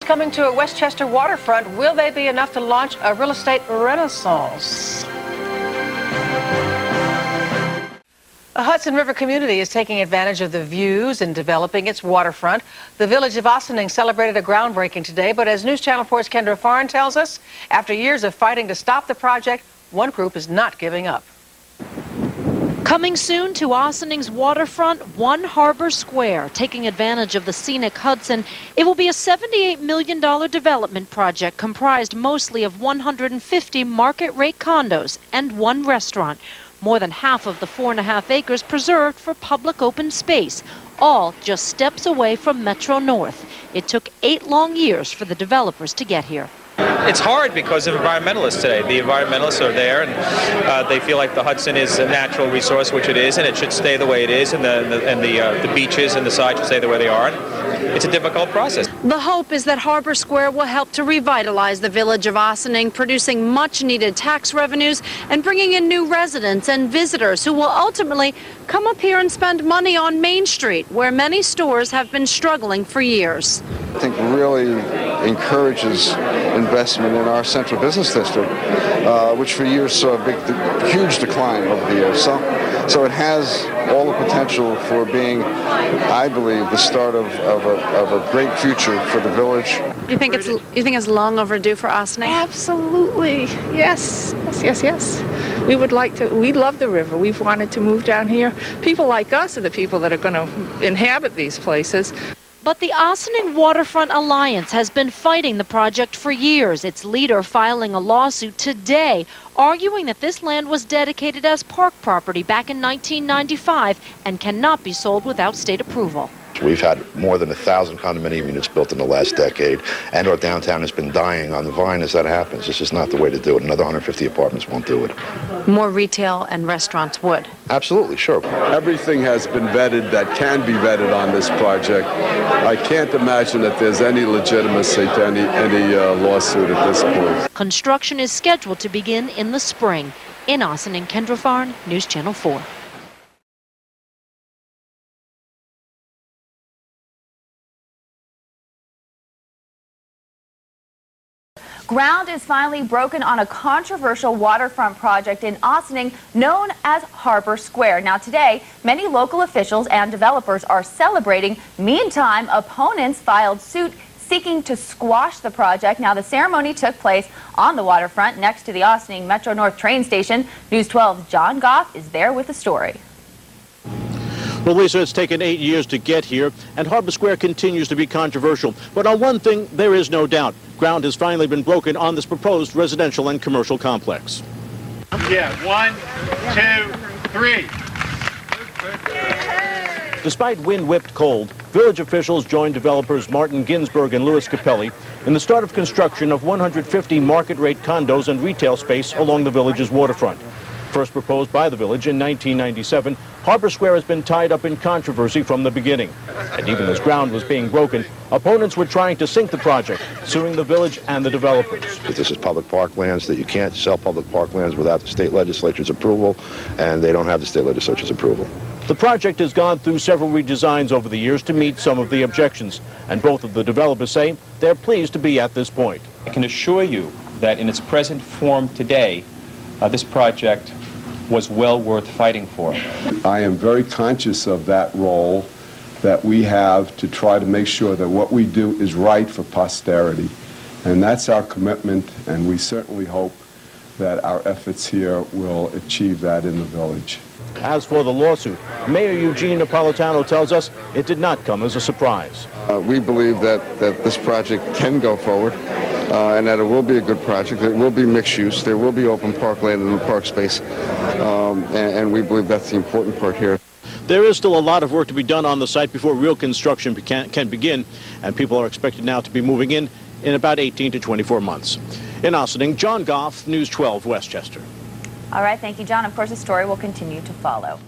Coming to a Westchester waterfront, will they be enough to launch a real estate renaissance? The Hudson River community is taking advantage of the views and developing its waterfront. The village of Ossining celebrated a groundbreaking today, but as News Channel 4's Kendra Farn tells us, after years of fighting to stop the project, one group is not giving up. Coming soon to Ossining's waterfront, One Harbor Square. Taking advantage of the scenic Hudson, it will be a $78 million development project comprised mostly of 150 market-rate condos and one restaurant. More than half of the 4.5 acres preserved for public open space, all just steps away from Metro North. It took 8 long years for the developers to get here. It's hard because of environmentalists today. The environmentalists are there, and they feel like the Hudson is a natural resource, which it is, and it should stay the way it is, and the beaches and the sides should stay the way they are. And it's a difficult process. The hope is that Harbor Square will help to revitalize the village of Ossining, producing much-needed tax revenues and bringing in new residents and visitors who will ultimately come up here and spend money on Main Street, where many stores have been struggling for years. I think really encourages investment in our central business district, which for years saw a huge decline over the years. So it has all the potential for being, I believe, the start of a great future for the village. You think it's long overdue for Ossining? Absolutely, yes. We would like to. We love the river. We've wanted to move down here. People like us are the people that are going to inhabit these places. But the Ossining Waterfront Alliance has been fighting the project for years, its leader filing a lawsuit today, arguing that this land was dedicated as park property back in 1995 and cannot be sold without state approval. We've had more than 1,000 condominium units built in the last decade, and our downtown has been dying on the vine as that happens. This is not the way to do it. Another 150 apartments won't do it. More retail and restaurants would. Absolutely, sure. Everything has been vetted that can be vetted on this project. I can't imagine that there's any legitimacy to any lawsuit at this point. Construction is scheduled to begin in the spring. In Ossining, Kendra Farn, News Channel 4. Ground is finally broken on a controversial waterfront project in Ossining known as Harbor Square. Now today, many local officials and developers are celebrating. Meantime, opponents filed suit seeking to squash the project. Now the ceremony took place on the waterfront next to the Ossining Metro North train station. News 12's John Goff is there with the story. Well, Lisa, it's taken 8 years to get here, and Harbor Square continues to be controversial. But on one thing, there is no doubt. Ground has finally been broken on this proposed residential and commercial complex. Yeah, 1, 2, 3. Despite wind-whipped cold, village officials joined developers Martin Ginsberg and Louis Capelli in the start of construction of 150 market-rate condos and retail space along the village's waterfront. First proposed by the village in 1997, Harbor Square has been tied up in controversy from the beginning. And even as ground was being broken, opponents were trying to sink the project, suing the village and the developers. This is public parklands, that you can't sell public parklands without the state legislature's approval, and they don't have the state legislature's approval. The project has gone through several redesigns over the years to meet some of the objections, and both of the developers say they're pleased to be at this point. I can assure you that in its present form today, this project was well worth fighting for. I am very conscious of that role that we have to try to make sure that what we do is right for posterity. And that's our commitment, and we certainly hope that our efforts here will achieve that in the village. As for the lawsuit, Mayor Eugene Napolitano tells us it did not come as a surprise. We believe that this project can go forward. And that it will be a good project. It will be mixed use. There will be open parkland and park space. And we believe that's the important part here. There is still a lot of work to be done on the site before real construction can begin. And people are expected now to be moving in about 18 to 24 months. In Ossining, John Goff, News 12, Westchester. All right, thank you, John. Of course, the story will continue to follow.